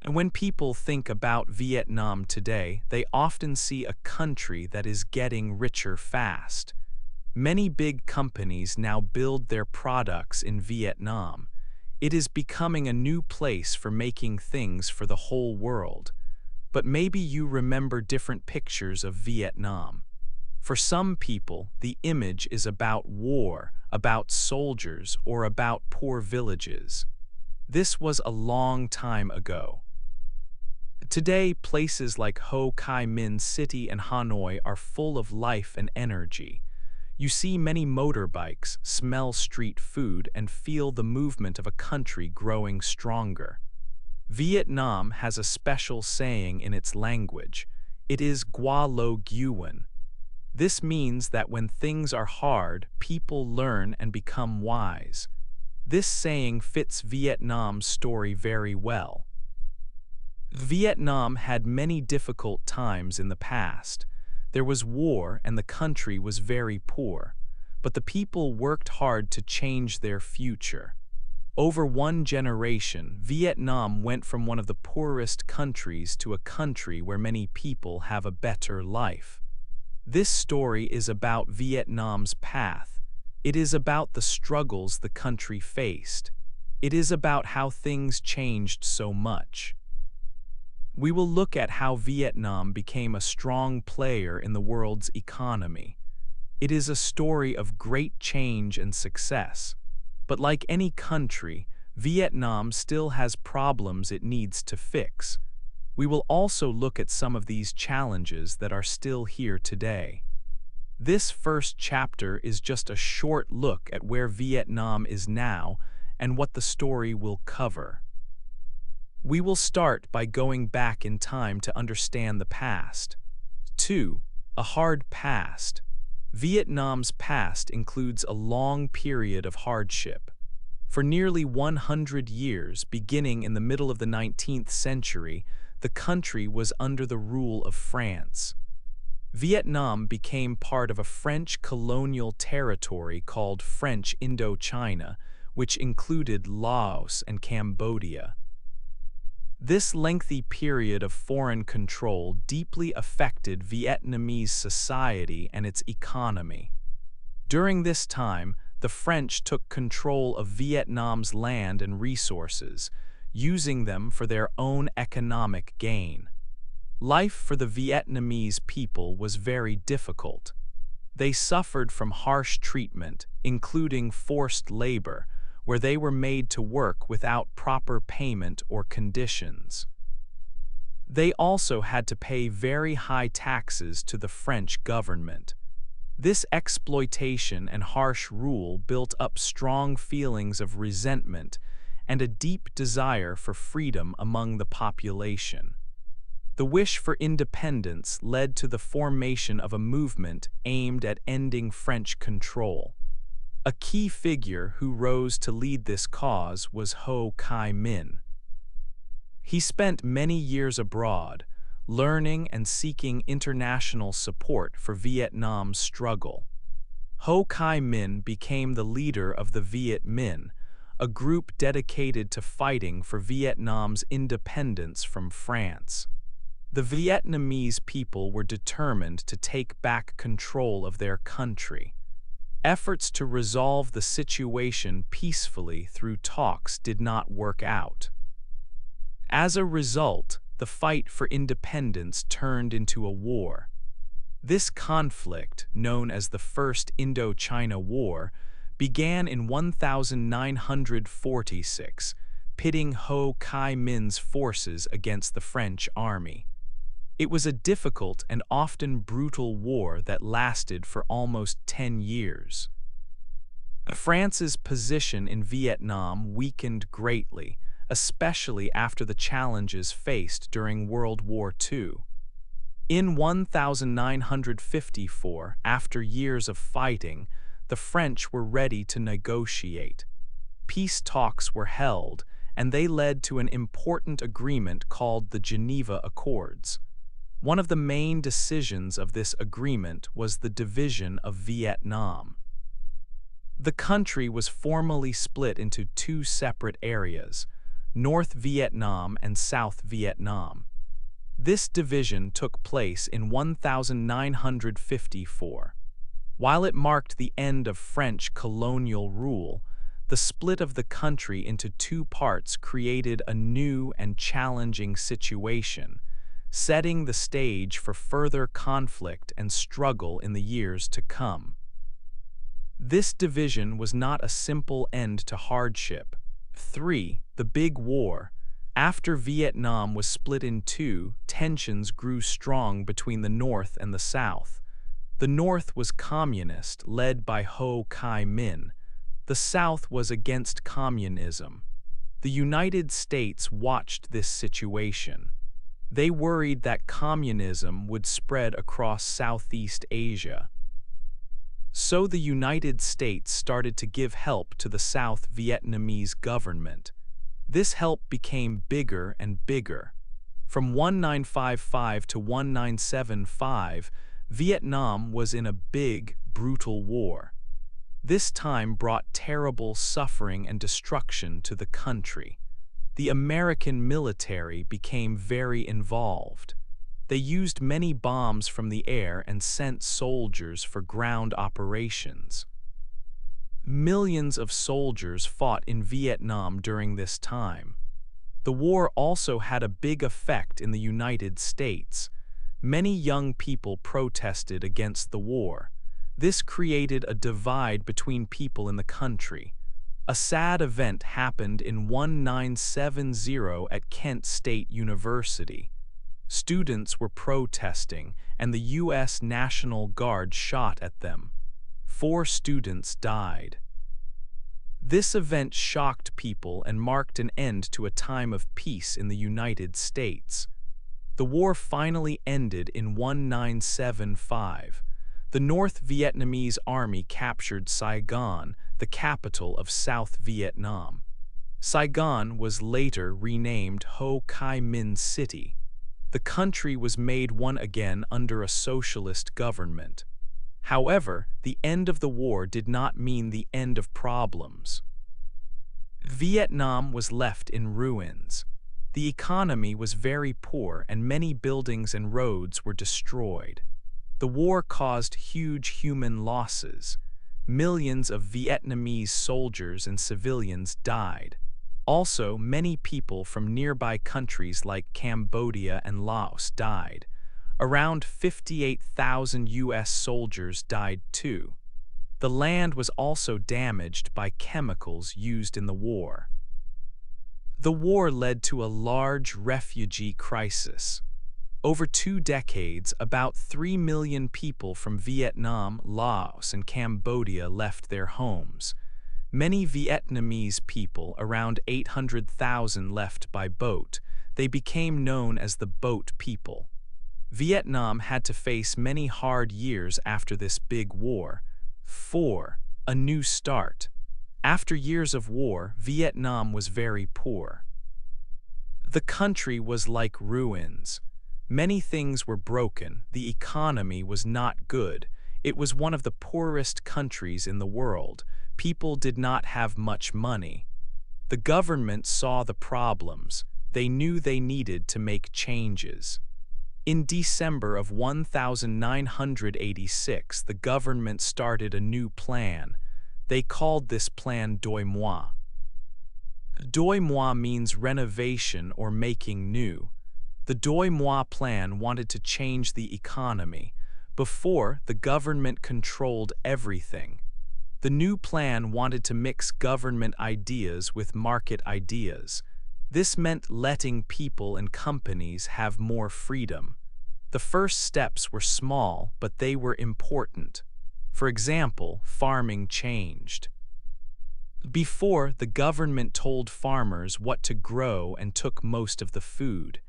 And when people think about Vietnam today, they often see a country that is getting richer fast. Many big companies now build their products in Vietnam. It is becoming a new place for making things for the whole world. But maybe you remember different pictures of Vietnam. For some people, the image is about war, about soldiers, or about poor villages. This was a long time ago. Today, places like Ho Chi Minh City and Hanoi are full of life and energy. You see many motorbikes, smell street food, and feel the movement of a country growing stronger. Vietnam has a special saying in its language. It is Qua Lo Nguyen. This means that when things are hard, people learn and become wise. This saying fits Vietnam's story very well. Vietnam had many difficult times in the past. There was war and the country was very poor, but the people worked hard to change their future. Over one generation, Vietnam went from one of the poorest countries to a country where many people have a better life. This story is about Vietnam's path. It is about the struggles the country faced. It is about how things changed so much. We will look at how Vietnam became a strong player in the world's economy. It is a story of great change and success. But like any country, Vietnam still has problems it needs to fix. We will also look at some of these challenges that are still here today. This first chapter is just a short look at where Vietnam is now and what the story will cover. We will start by going back in time to understand the past. 2. A hard past. Vietnam's past includes a long period of hardship. For nearly 100 years, beginning in the middle of the 19th century, the country was under the rule of France. Vietnam became part of a French colonial territory called French Indochina, which included Laos and Cambodia. This lengthy period of foreign control deeply affected Vietnamese society and its economy. During this time, the French took control of Vietnam's land and resources, using them for their own economic gain. Life for the Vietnamese people was very difficult. They suffered from harsh treatment, including forced labor, where they were made to work without proper payment or conditions. They also had to pay very high taxes to the French government. This exploitation and harsh rule built up strong feelings of resentment and a deep desire for freedom among the population. The wish for independence led to the formation of a movement aimed at ending French control. A key figure who rose to lead this cause was Ho Chi Minh. He spent many years abroad, learning and seeking international support for Vietnam's struggle. Ho Chi Minh became the leader of the Viet Minh, a group dedicated to fighting for Vietnam's independence from France. The Vietnamese people were determined to take back control of their country. Efforts to resolve the situation peacefully through talks did not work out. As a result, the fight for independence turned into a war. This conflict, known as the First Indochina War, began in 1946, pitting Ho Chi Minh's forces against the French army. It was a difficult and often brutal war that lasted for almost 10 years. France's position in Vietnam weakened greatly, especially after the challenges faced during World War II. In 1954, after years of fighting, the French were ready to negotiate. Peace talks were held, and they led to an important agreement called the Geneva Accords. One of the main decisions of this agreement was the division of Vietnam. The country was formally split into two separate areas, North Vietnam and South Vietnam. This division took place in 1954. While it marked the end of French colonial rule, the split of the country into two parts created a new and challenging situation, setting the stage for further conflict and struggle in the years to come. This division was not a simple end to hardship. 3. The Big War. After Vietnam was split in two, tensions grew strong between the North and the South. The North was communist, led by Ho Chi Minh. The South was against communism. The United States watched this situation. They worried that communism would spread across Southeast Asia. So the United States started to give help to the South Vietnamese government. This help became bigger and bigger. From 1955 to 1975, Vietnam was in a big, brutal war. This time brought terrible suffering and destruction to the country. The American military became very involved. They used many bombs from the air and sent soldiers for ground operations. Millions of soldiers fought in Vietnam during this time. The war also had a big effect in the United States. Many young people protested against the war. This created a divide between people in the country. A sad event happened in 1970 at Kent State University. Students were protesting, and the U.S. National Guard shot at them. 4 students died. This event shocked people and marked an end to a time of peace in the United States. The war finally ended in 1975. The North Vietnamese Army captured Saigon, the capital of South Vietnam. Saigon was later renamed Ho Chi Minh City. The country was made one again under a socialist government. However, the end of the war did not mean the end of problems. Vietnam was left in ruins. The economy was very poor and many buildings and roads were destroyed. The war caused huge human losses. Millions of Vietnamese soldiers and civilians died. Also, many people from nearby countries like Cambodia and Laos died. Around 58,000 U.S. soldiers died too. The land was also damaged by chemicals used in the war. The war led to a large refugee crisis. Over 2 decades, about 3 million people from Vietnam, Laos, and Cambodia left their homes. Many Vietnamese people, around 800,000, left by boat. They became known as the boat people. Vietnam had to face many hard years after this big war. 4. A new start. After years of war, Vietnam was very poor. The country was like ruins. Many things were broken, the economy was not good, it was one of the poorest countries in the world, people did not have much money. The government saw the problems, they knew they needed to make changes. In December of 1986, the government started a new plan. They called this plan Deux Mois. Deux Mois means renovation or making new. The Deux Mois plan wanted to change the economy. Before, the government controlled everything. The new plan wanted to mix government ideas with market ideas. This meant letting people and companies have more freedom. The first steps were small, but they were important. For example, farming changed. Before, the government told farmers what to grow and took most of the food.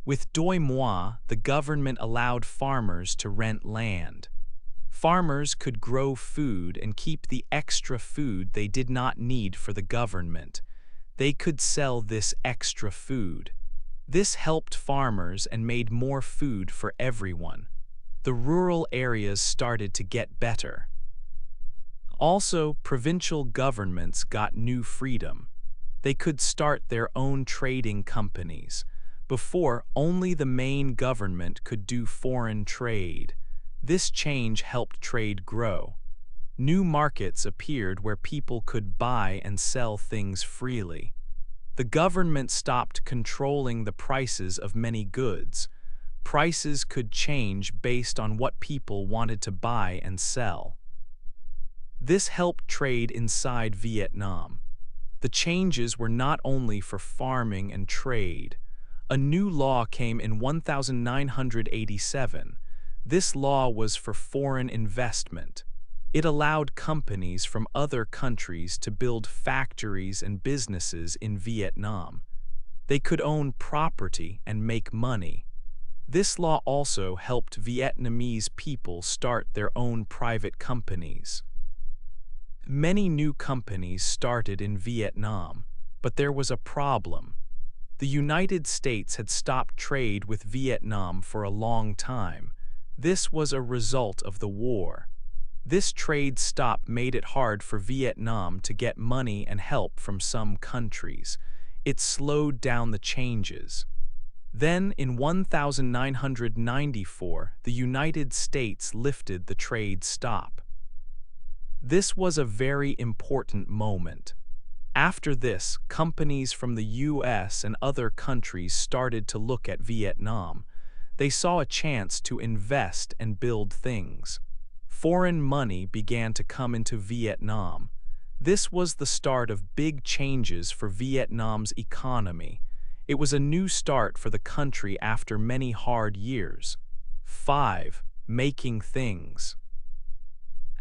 With Deux Mois, the government allowed farmers to rent land. Farmers could grow food and keep the extra food they did not need for the government. They could sell this extra food. This helped farmers and made more food for everyone. The rural areas started to get better. Also, provincial governments got new freedom. They could start their own trading companies. Before, only the main government could do foreign trade. This change helped trade grow. New markets appeared where people could buy and sell things freely. The government stopped controlling the prices of many goods. Prices could change based on what people wanted to buy and sell. This helped trade inside Vietnam. The changes were not only for farming and trade. A new law came in 1987. This law was for foreign investment. It allowed companies from other countries to build factories and businesses in Vietnam. They could own property and make money. This law also helped Vietnamese people start their own private companies. Many new companies started in Vietnam, but there was a problem. The United States had stopped trade with Vietnam for a long time. This was a result of the war. This trade stop made it hard for Vietnam to get money and help from some countries. It slowed down the changes. Then, in 1994, the United States lifted the trade stop. This was a very important moment. After this, companies from the US and other countries started to look at Vietnam. They saw a chance to invest and build things. Foreign money began to come into Vietnam. This was the start of big changes for Vietnam's economy. It was a new start for the country after many hard years. 5. Making things.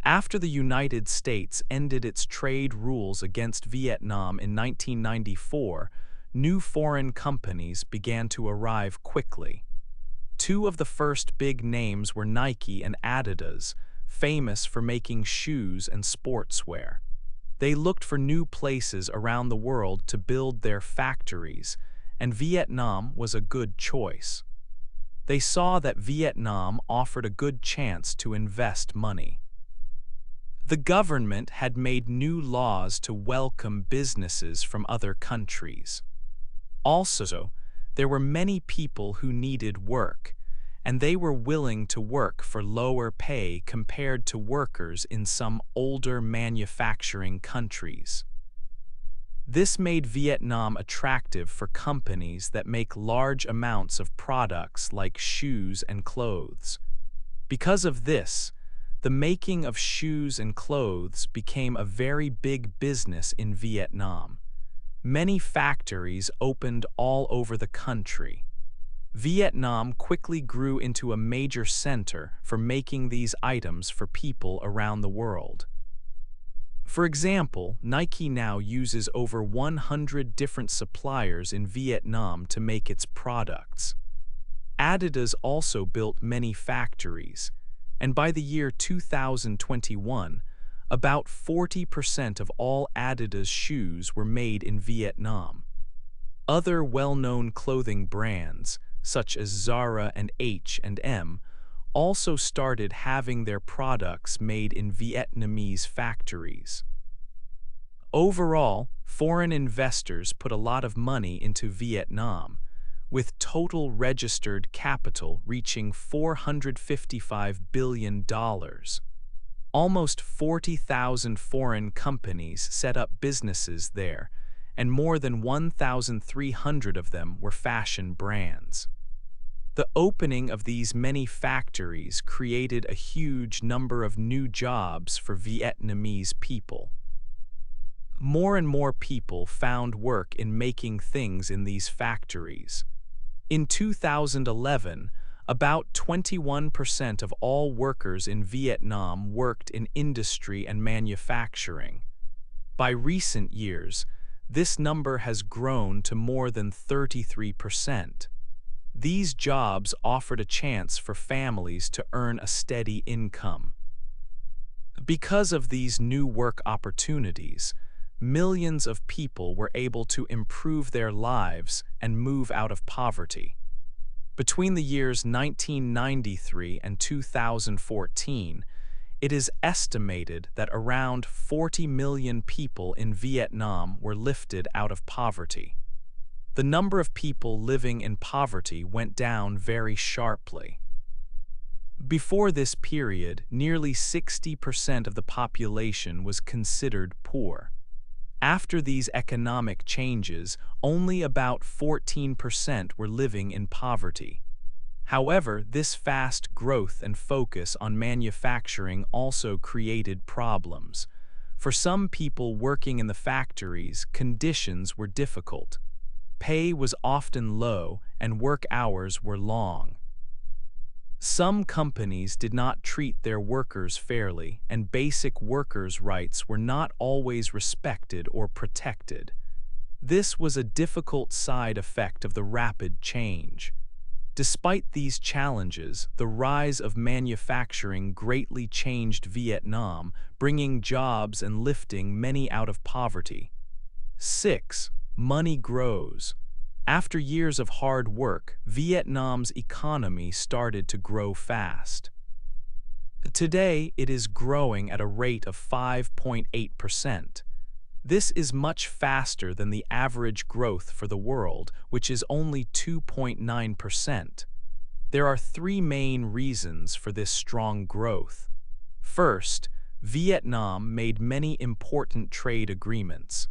After the United States ended its trade rules against Vietnam in 1994, new foreign companies began to arrive quickly. Two of the first big names were Nike and Adidas, famous for making shoes and sportswear. They looked for new places around the world to build their factories, and Vietnam was a good choice. They saw that Vietnam offered a good chance to invest money. The government had made new laws to welcome businesses from other countries. Also, there were many people who needed work, and they were willing to work for lower pay compared to workers in some older manufacturing countries. This made Vietnam attractive for companies that make large amounts of products like shoes and clothes. Because of this, the making of shoes and clothes became a very big business in Vietnam. Many factories opened all over the country. Vietnam quickly grew into a major center for making these items for people around the world. For example, Nike now uses over 100 different suppliers in Vietnam to make its products. Adidas also built many factories, and by the year 2021, about 40% of all Adidas shoes were made in Vietnam. Other well-known clothing brands, such as Zara and H&M, also started having their products made in Vietnamese factories. Overall, foreign investors put a lot of money into Vietnam, with total registered capital reaching $455 billion. Almost 40,000 foreign companies set up businesses there, and more than 1,300 of them were fashion brands. The opening of these many factories created a huge number of new jobs for Vietnamese people. More and more people found work in making things in these factories. In 2011, about 21% of all workers in Vietnam worked in industry and manufacturing. By recent years, this number has grown to more than 33%. These jobs offered a chance for families to earn a steady income. Because of these new work opportunities, millions of people were able to improve their lives and move out of poverty. Between the years 1993 and 2014, It is estimated that around 40 million people in Vietnam were lifted out of poverty. The number of people living in poverty went down very sharply. Before this period, nearly 60% of the population was considered poor. After these economic changes, only about 14% were living in poverty. However, this fast growth and focus on manufacturing also created problems. For some people working in the factories, conditions were difficult. Pay was often low and work hours were long. Some companies did not treat their workers fairly, and basic workers' rights were not always respected or protected. This was a difficult side effect of the rapid change. Despite these challenges, the rise of manufacturing greatly changed Vietnam, bringing jobs and lifting many out of poverty. 6. Money grows. After years of hard work, Vietnam's economy started to grow fast. Today, it is growing at a rate of 5.8%. This is much faster than the average growth for the world, which is only 2.9%. There are three main reasons for this strong growth. First, Vietnam made many important trade agreements.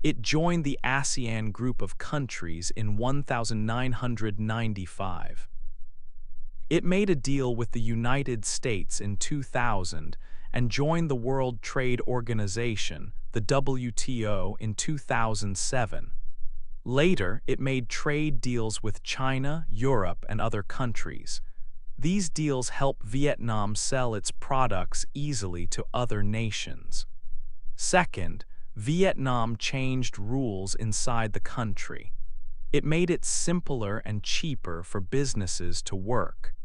It joined the ASEAN group of countries in 1995. It made a deal with the United States in 2000 and joined the World Trade Organization, the WTO, in 2007. Later, it made trade deals with China, Europe, and other countries. These deals help Vietnam sell its products easily to other nations. Second, Vietnam changed rules inside the country. It made it simpler and cheaper for businesses to work.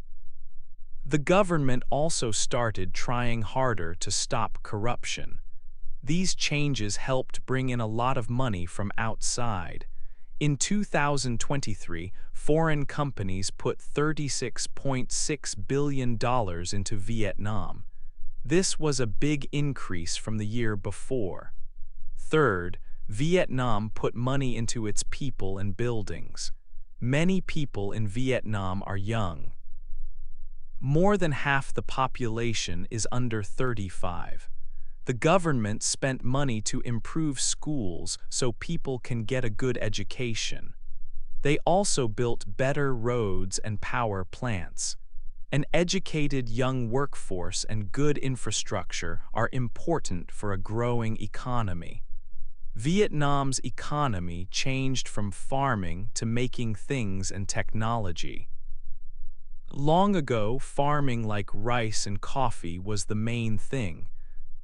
The government also started trying harder to stop corruption. These changes helped bring in a lot of money from outside. In 2023, foreign companies put $36.6 billion into Vietnam. This was a big increase from the year before. Third, Vietnam put money into its people and buildings. Many people in Vietnam are young. More than half the population is under 35. The government spent money to improve schools so people can get a good education. They also built better roads and power plants. An educated young workforce and good infrastructure are important for a growing economy. Vietnam's economy changed from farming to making things and technology. Long ago, farming like rice and coffee was the main thing.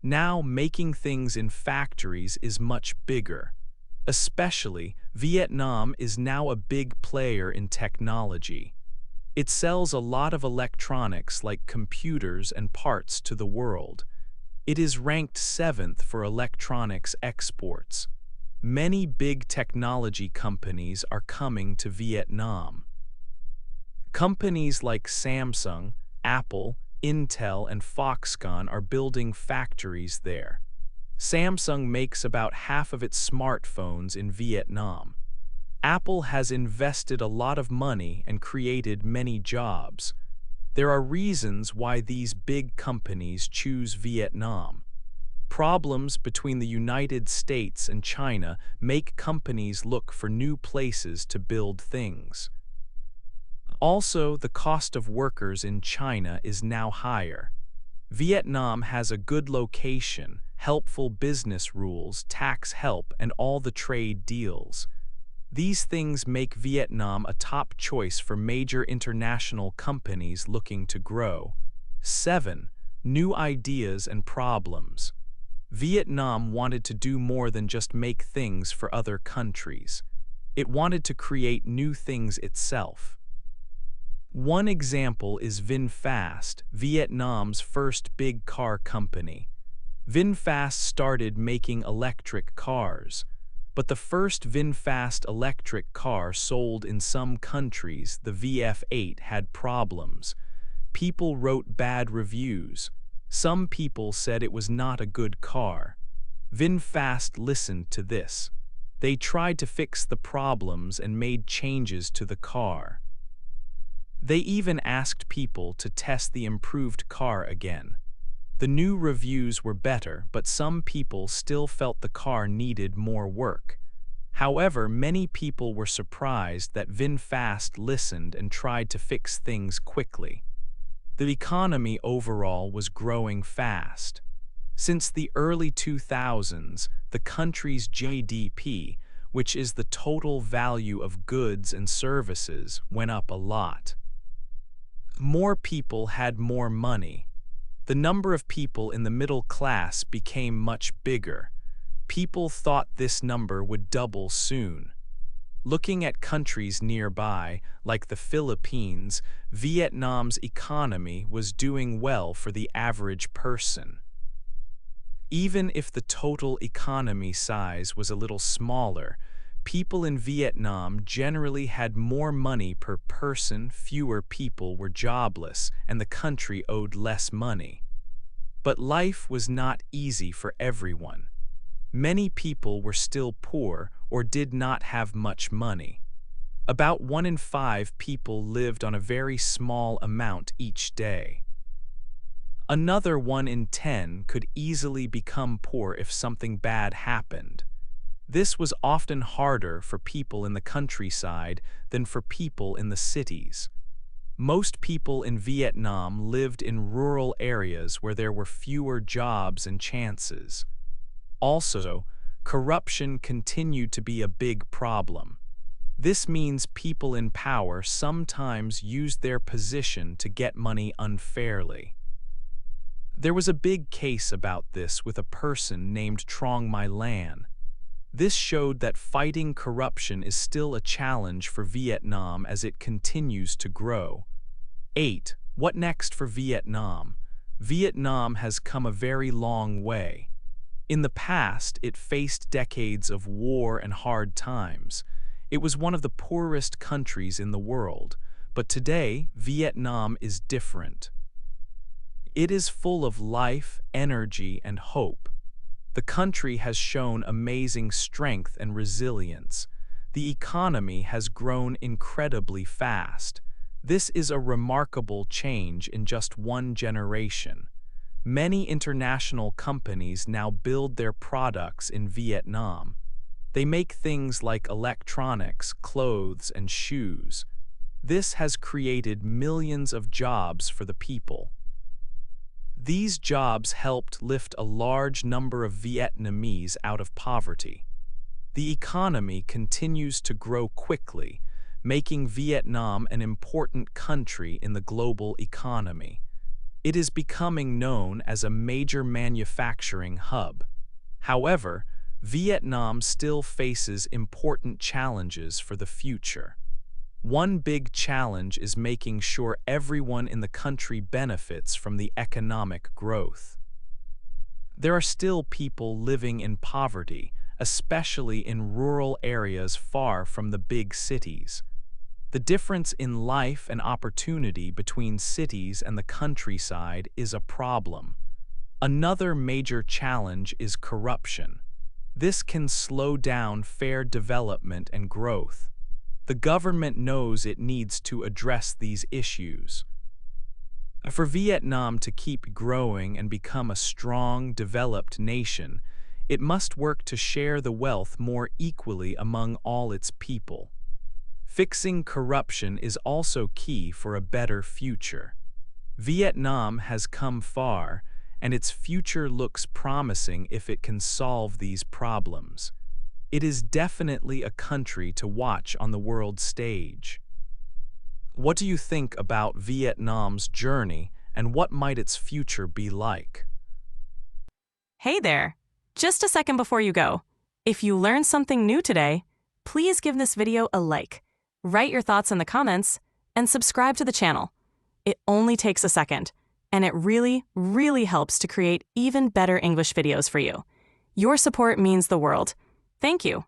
Now, making things in factories is much bigger. Especially, Vietnam is now a big player in technology. It sells a lot of electronics like computers and parts to the world. It is ranked 7th for electronics exports. Many big technology companies are coming to Vietnam. Companies like Samsung, Apple, Intel, and Foxconn are building factories there. Samsung makes about half of its smartphones in Vietnam. Apple has invested a lot of money and created many jobs. There are reasons why these big companies choose Vietnam. Problems between the United States and China make companies look for new places to build things. Also, the cost of workers in China is now higher. Vietnam has a good location, helpful business rules, tax help, and all the trade deals. These things make Vietnam a top choice for major international companies looking to grow. 7. New ideas and problems. Vietnam wanted to do more than just make things for other countries. It wanted to create new things itself. One example is VinFast, Vietnam's first big car company. VinFast started making electric cars. But the first VinFast electric car sold in some countries, the VF8, had problems. People wrote bad reviews. Some people said it was not a good car. VinFast listened to this. They tried to fix the problems and made changes to the car. They even asked people to test the improved car again. The new reviews were better, but some people still felt the car needed more work. However, many people were surprised that VinFast listened and tried to fix things quickly. The economy overall was growing fast. Since the early 2000s, the country's GDP, which is the total value of goods and services, went up a lot. More people had more money. The number of people in the middle class became much bigger. People thought this number would double soon. Looking at countries nearby, like the Philippines, Vietnam's economy was doing well for the average person. Even if the total economy size was a little smaller, people in Vietnam generally had more money per person, fewer people were jobless, and the country owed less money. But life was not easy for everyone. Many people were still poor or did not have much money. About 1 in 5 people lived on a very small amount each day. Another 1 in 10 could easily become poor if something bad happened. This was often harder for people in the countryside than for people in the cities. Most people in Vietnam lived in rural areas where there were fewer jobs and chances. Also, corruption continued to be a big problem. This means people in power sometimes used their position to get money unfairly. There was a big case about this with a person named Trong My Lan. This showed that fighting corruption is still a challenge for Vietnam as it continues to grow. 8. What next for Vietnam? Vietnam has come a very long way. In the past, it faced decades of war and hard times. It was one of the poorest countries in the world, but today, Vietnam is different. It is full of life, energy, and hope. The country has shown amazing strength and resilience. The economy has grown incredibly fast. This is a remarkable change in just 1 generation. Many international companies now build their products in Vietnam. They make things like electronics, clothes, and shoes. This has created millions of jobs for the people. These jobs helped lift a large number of Vietnamese out of poverty. The economy continues to grow quickly, making Vietnam an important country in the global economy. It is becoming known as a major manufacturing hub. However, Vietnam still faces important challenges for the future. One big challenge is making sure everyone in the country benefits from the economic growth. There are still people living in poverty, especially in rural areas far from the big cities. The difference in life and opportunity between cities and the countryside is a problem. Another major challenge is corruption. This can slow down fair development and growth. The government knows it needs to address these issues. For Vietnam to keep growing and become a strong, developed nation, it must work to share the wealth more equally among all its people. Fixing corruption is also key for a better future. Vietnam has come far, and its future looks promising if it can solve these problems. It is definitely a country to watch on the world stage. What do you think about Vietnam's journey, and what might its future be like? Hey there! Just a second before you go. If you learned something new today, please give this video a like, write your thoughts in the comments, and subscribe to the channel. It only takes a second, and it really, really helps to create even better English videos for you. Your support means the world. Thank you.